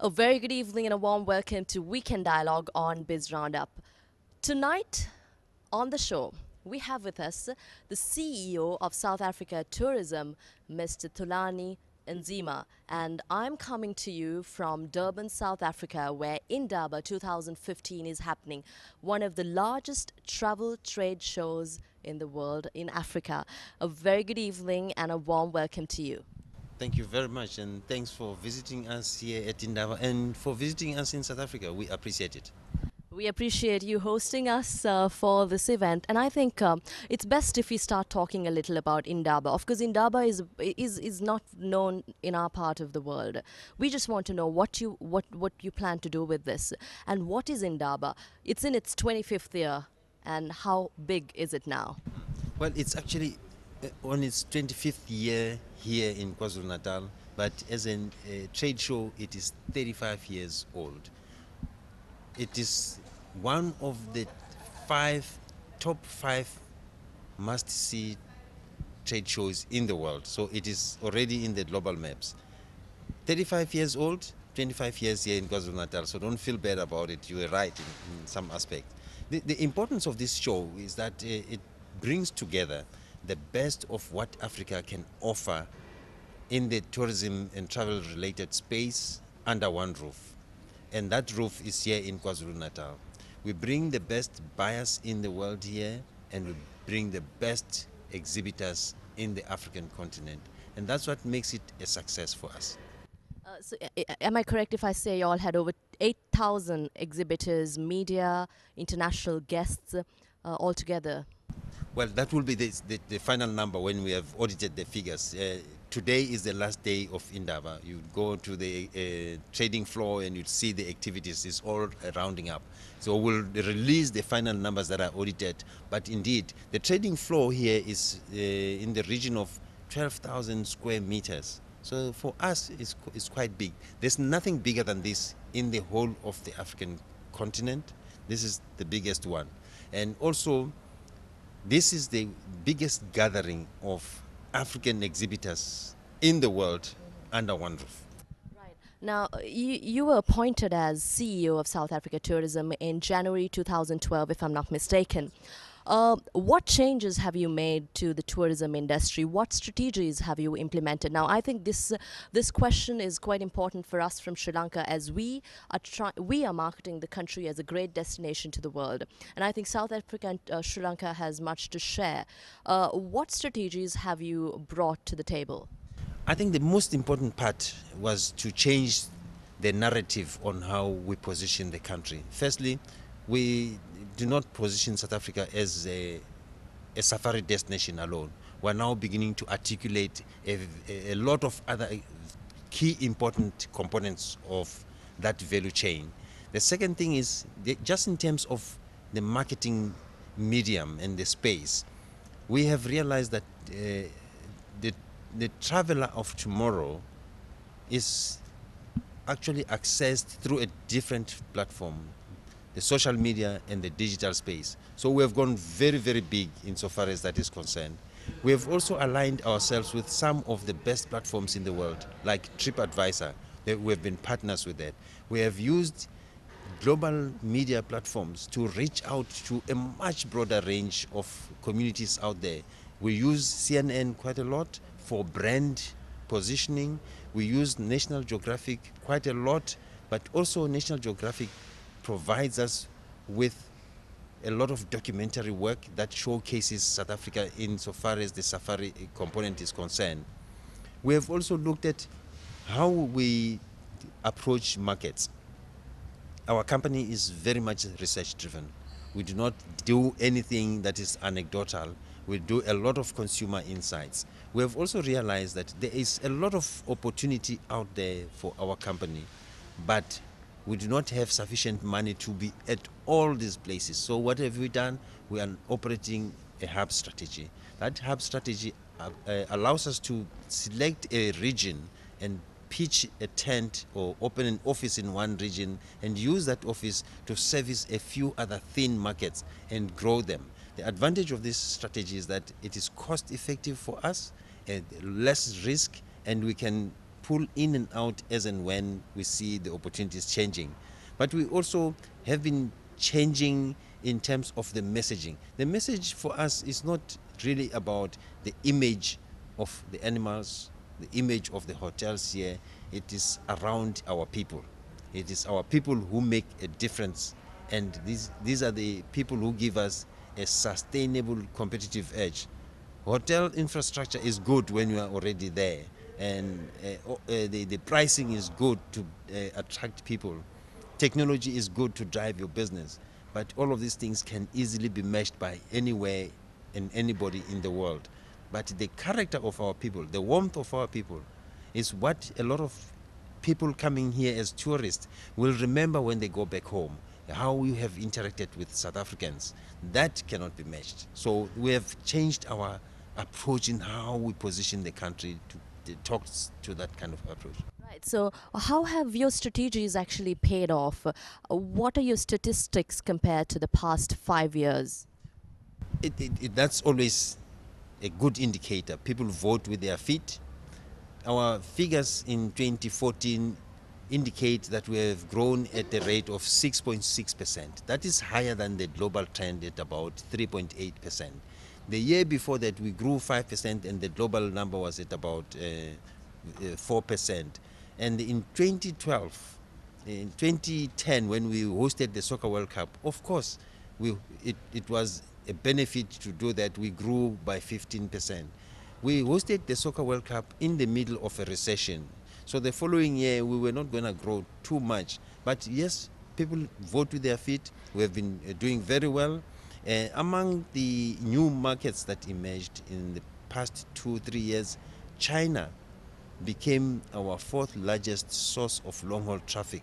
A very good evening and a warm welcome to Weekend Dialogue on BizRoundUp. Tonight on the show, we have with us the CEO of South Africa Tourism, Mr. Thulani Nzima, and I'm coming to you from Durban, South Africa, where INDABA 2015 is happening, one of the largest travel trade shows in the world in Africa. A very good evening and a warm welcome to you. Thank you very much, and thanks for visiting us here at INDABA and for visiting us in South Africa. We appreciate it. We appreciate you hosting us for this event, and I think it's best if we start talking a little about INDABA. Of course, INDABA is not known in our part of the world. We just want to know what you plan to do with this, and what is INDABA? It's in its 25th year, and how big is it now? Well, it's actually on its 25th year here in KwaZulu-Natal, but as a trade show, it is 35 years old. It is one of the top five must-see trade shows in the world. So it is already in the global maps. 35 years old, 25 years here in KwaZulu-Natal, so don't feel bad about it. You were right in some aspect. The importance of this show is that it brings together the best of what Africa can offer in the tourism and travel related space under one roof. And that roof is here in KwaZulu-Natal. We bring the best buyers in the world here, and we bring the best exhibitors in the African continent. And that's what makes it a success for us. Am I correct if I say you all had over 8,000 exhibitors, media, international guests altogether? Well, that will be the final number when we have audited the figures. Today is the last day of INDABA. You go to the trading floor and you see the activities. It's all rounding up. So we'll release the final numbers that are audited. But indeed, the trading floor here is in the region of 12,000 square meters. So for us, it's quite big. There's nothing bigger than this in the whole of the African continent. This is the biggest one. And also, this is the biggest gathering of African exhibitors in the world under one roof. Right. Now, you were appointed as CEO of South Africa Tourism in January 2012, if I'm not mistaken. What changes have you made to the tourism industry? What strategies have you implemented? Now, I think this question is quite important for us from Sri Lanka, as we are marketing the country as a great destination to the world. And I think South Africa and Sri Lanka has much to share. What strategies have you brought to the table? I think the most important part was to change the narrative on how we position the country. Firstly, we do not position South Africa as a safari destination alone. We're now beginning to articulate a lot of other key important components of that value chain. The second thing is, just in terms of the marketing medium and the space, we have realized that the traveler of tomorrow is actually accessed through a different platform, the social media and the digital space. So we have gone very, very big insofar as that is concerned. We have also aligned ourselves with some of the best platforms in the world, like TripAdvisor. We have been partners with that. We have used global media platforms to reach out to a much broader range of communities out there. We use CNN quite a lot for brand positioning. We use National Geographic quite a lot, but also National Geographic provides us with a lot of documentary work that showcases South Africa insofar as the safari component is concerned. We have also looked at how we approach markets. Our company is very much research driven. We do not do anything that is anecdotal. We do a lot of consumer insights. We have also realized that there is a lot of opportunity out there for our company, but we do not have sufficient money to be at all these places. So what have we done? We are operating a hub strategy. That hub strategy allows us to select a region and pitch a tent or open an office in one region and use that office to service a few other thin markets and grow them. The advantage of this strategy is that it is cost effective for us, and less risk, and we can pull in and out as and when we see the opportunities changing. But we also have been changing in terms of the messaging. The message for us is not really about the image of the animals, the image of the hotels here. It is around our people. It is our people who make a difference, and these are the people who give us a sustainable competitive edge. Hotel infrastructure is good when you are already there, and the pricing is good to attract people. Technology is good to drive your business, but all of these things can easily be matched by anywhere and anybody in the world. But the character of our people, the warmth of our people, is what a lot of people coming here as tourists will remember when they go back home. How we have interacted with South Africans, that cannot be matched. So we have changed our approach in how we position the country to talk to that kind of approach. Right. So, how have your strategies actually paid off? What are your statistics compared to the past 5 years? That's always a good indicator. People vote with their feet. Our figures in 2014 indicate that we have grown at a rate of 6.6%. That is higher than the global trend at about 3.8%. The year before that, we grew 5%, and the global number was at about 4%. And in 2012, in 2010, when we hosted the Soccer World Cup, of course, it was a benefit to do that. We grew by 15%. We hosted the Soccer World Cup in the middle of a recession. So the following year, we were not going to grow too much. But yes, people vote with their feet. We have been doing very well. Among the new markets that emerged in the past 2-3 years, China became our fourth largest source of long-haul traffic,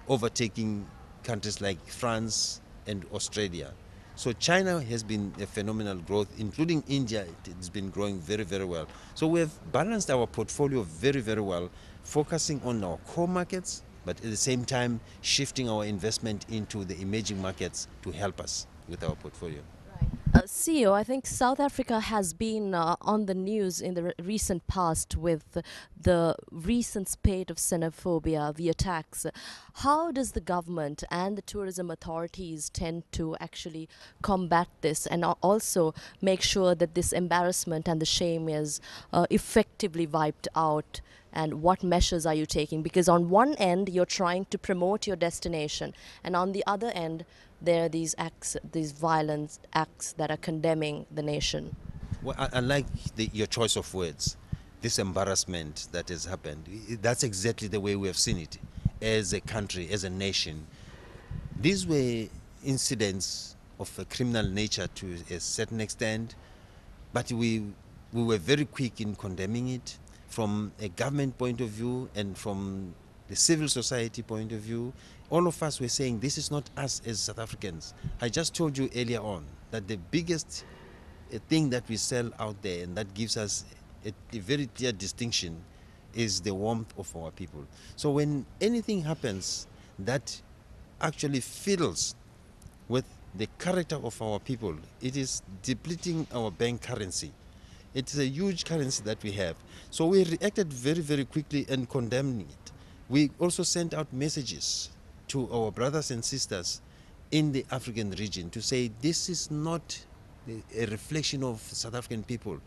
overtaking countries like France and Australia. So China has been a phenomenal growth, including India. It's been growing very, very well. So we have balanced our portfolio very, very well, focusing on our core markets, but at the same time shifting our investment into the emerging markets to help us with our portfolio. CEO, I think South Africa has been on the news in the recent past with the recent spate of xenophobia, the attacks. How does the government and the tourism authorities tend to actually combat this and also make sure that this embarrassment and the shame is effectively wiped out? And what measures are you taking? Because on one end, you're trying to promote your destination, and on the other end, there are these acts, these violent acts that are condemning the nation. Well, I like your choice of words. This embarrassment that has happened, that's exactly the way we have seen it as a country, as a nation. These were incidents of a criminal nature to a certain extent, but we were very quick in condemning it from a government point of view and from the civil society point of view. All of us were saying this is not us as South Africans. I just told you earlier on that the biggest thing that we sell out there and that gives us a very clear distinction is the warmth of our people. So when anything happens that actually fiddles with the character of our people, it is depleting our bank currency. It's a huge currency that we have. So we reacted very, very quickly and condemning it. We also sent out messages to our brothers and sisters in the African region to say this is not a reflection of South African people.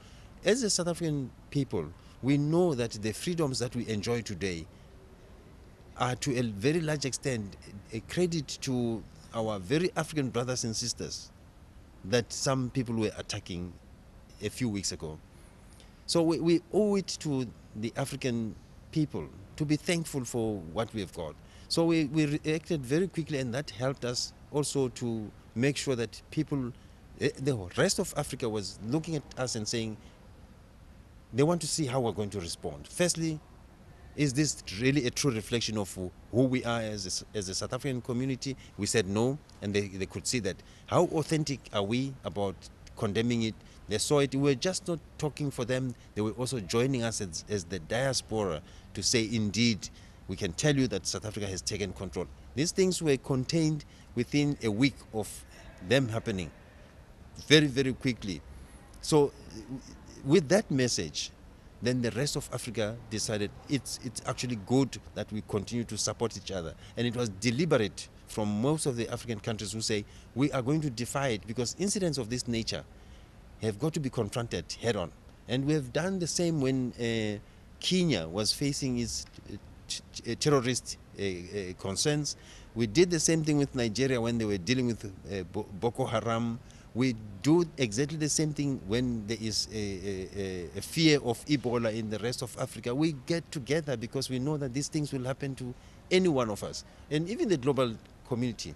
As a South African people, we know that the freedoms that we enjoy today are to a very large extent a credit to our very African brothers and sisters that some people were attacking a few weeks ago. So we owe it to the African people to be thankful for what we have got. So we reacted very quickly, and that helped us also to make sure that people, the rest of Africa was looking at us and saying they want to see how we're going to respond. Firstly, is this really a true reflection of who we are as a South African community? We said no, and they could see that. How authentic are we about condemning it? They saw it. We were just not talking for them. They were also joining us as the diaspora to say, indeed, we can tell you that South Africa has taken control. These things were contained within a week of them happening very, very quickly. So with that message, then the rest of Africa decided it's actually good that we continue to support each other. And it was deliberate from most of the African countries who say, we are going to defy it, because incidents of this nature have got to be confronted head on. And we have done the same when Kenya was facing its terrorist concerns. We did the same thing with Nigeria when they were dealing with Boko Haram. We do exactly the same thing when there is a fear of Ebola in the rest of Africa. We get together because we know that these things will happen to any one of us. And even the global community,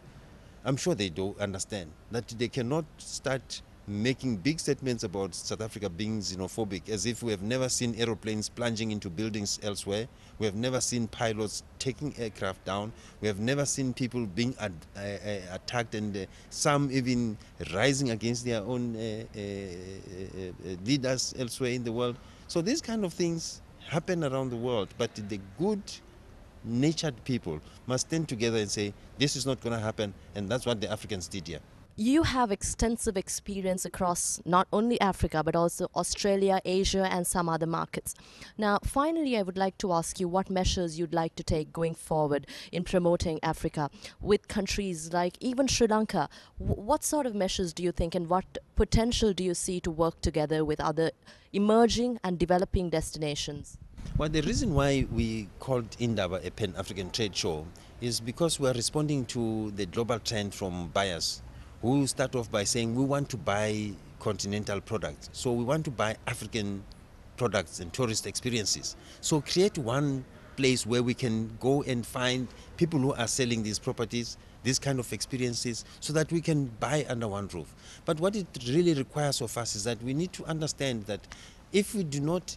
I'm sure they do understand that they cannot start making big statements about South Africa being xenophobic, as if we have never seen aeroplanes plunging into buildings elsewhere. We have never seen pilots taking aircraft down. We have never seen people being attacked, and some even rising against their own leaders elsewhere in the world. So these kind of things happen around the world, but the good natured people must stand together and say, this is not going to happen, and that's what the Africans did here. You have extensive experience across not only Africa but also Australia, Asia, and some other markets. Now, finally, I would like to ask you what measures you'd like to take going forward in promoting Africa with countries like even Sri Lanka. What sort of measures do you think, and what potential do you see to work together with other emerging and developing destinations? Well, the reason why we called INDABA a Pan-African trade show is because we are responding to the global trend from buyers who start off by saying we want to buy continental products. So we want to buy African products and tourist experiences. So create one place where we can go and find people who are selling these properties, these kind of experiences, so that we can buy under one roof. But what it really requires of us is that we need to understand that if we do not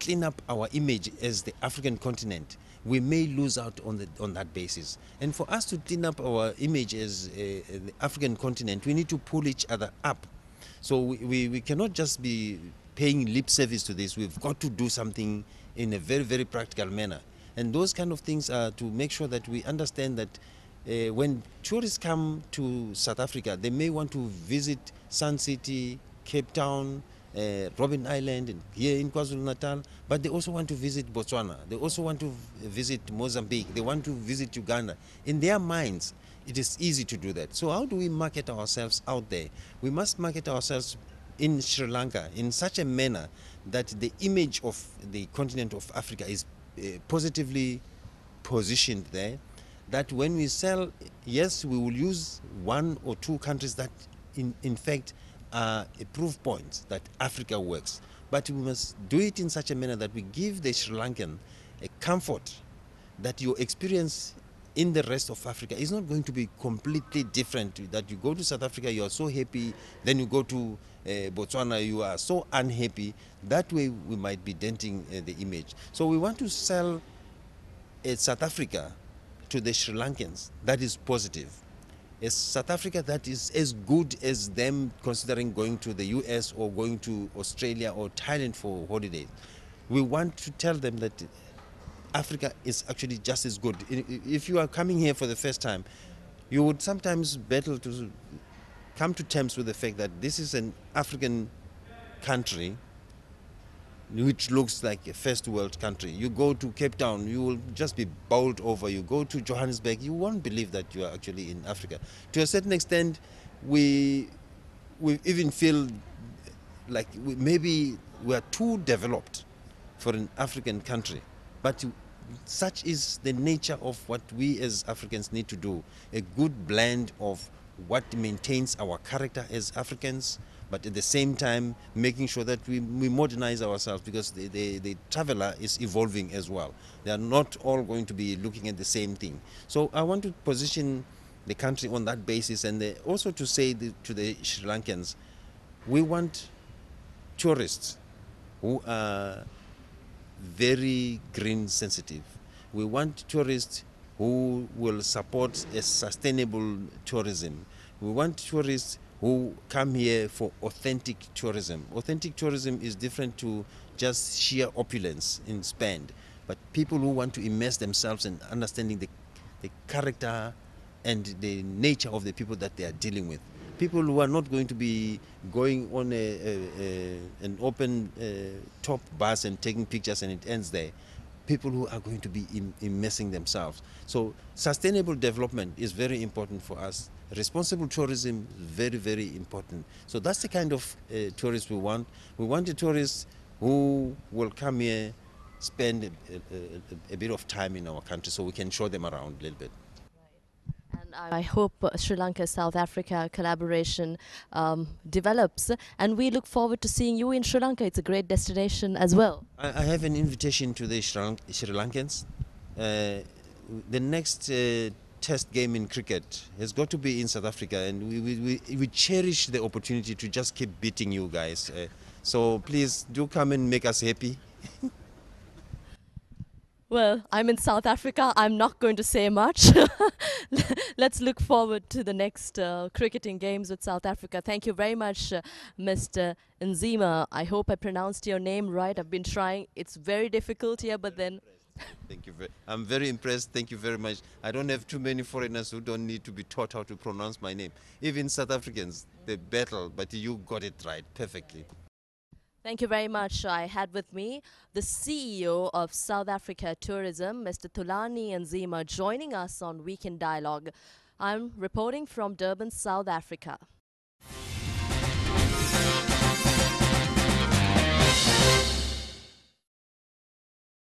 clean up our image as the African continent, we may lose out on that basis. And for us to clean up our image as the African continent, we need to pull each other up. So we cannot just be paying lip service to this. We've got to do something in a very, very practical manner. And those kind of things are to make sure that we understand that when tourists come to South Africa, they may want to visit Sun City, Cape Town, Robben Island, and here in KwaZulu-Natal, but they also want to visit Botswana. They also want to visit Mozambique. They want to visit Uganda. In their minds, it is easy to do that. So how do we market ourselves out there? We must market ourselves in Sri Lanka in such a manner that the image of the continent of Africa is positively positioned there, that when we sell, yes, we will use one or two countries that in fact are a proof point that Africa works. But we must do it in such a manner that we give the Sri Lankan a comfort that your experience in the rest of Africa is not going to be completely different. That you go to South Africa, you are so happy, then you go to Botswana, you are so unhappy. That way we might be denting the image. So we want to sell South Africa to the Sri Lankans that is positive. A South Africa that is as good as them considering going to the US or going to Australia or Thailand for holidays. We want to tell them that Africa is actually just as good. If you are coming here for the first time, you would sometimes battle to come to terms with the fact that this is an African country which looks like a first world country. You go to Cape Town, you will just be bowled over. You go to Johannesburg, you won't believe that you are actually in Africa. To a certain extent, we even feel like maybe we are too developed for an African country. But such is the nature of what we as Africans need to do. A good blend of what maintains our character as Africans, but at the same time making sure that we modernize ourselves, because the traveler is evolving as well. They are not all going to be looking at the same thing. So I want to position the country on that basis, and also to say to the Sri Lankans, we want tourists who are very green sensitive. We want tourists who will support a sustainable tourism. We want tourists who come here for authentic tourism. Authentic tourism is different to just sheer opulence in spend, but people who want to immerse themselves in understanding the character and the nature of the people that they are dealing with. people who are not going to be going on an open top bus and taking pictures and it ends there. People who are going to be immersing themselves. So sustainable development is very important for us. Responsible tourism is very, very important. So that's the kind of tourists we want. We want the tourists who will come here, spend a bit of time in our country so we can show them around a little bit. And I hope Sri Lanka-South Africa collaboration develops, and we look forward to seeing you in Sri Lanka. It's a great destination as well. I have an invitation to the Sri Lankans. The next test game in cricket has got to be in South Africa, and we cherish the opportunity to just keep beating you guys. So please do come and make us happy. Well, I'm in South Africa. I'm not going to say much. Let's look forward to the next cricketing games with South Africa. Thank you very much, Mr. Nzima. I hope I pronounced your name right. I've been trying. It's very difficult here, but then... Thank you. I'm very impressed. Thank you very much. I don't have too many foreigners who don't need to be taught how to pronounce my name. Even South Africans, they battle, but you got it right perfectly. Thank you very much. I had with me the CEO of South Africa Tourism, Mr. Thulani Nzima, joining us on Weekend Dialogue. I'm reporting from Durban, South Africa.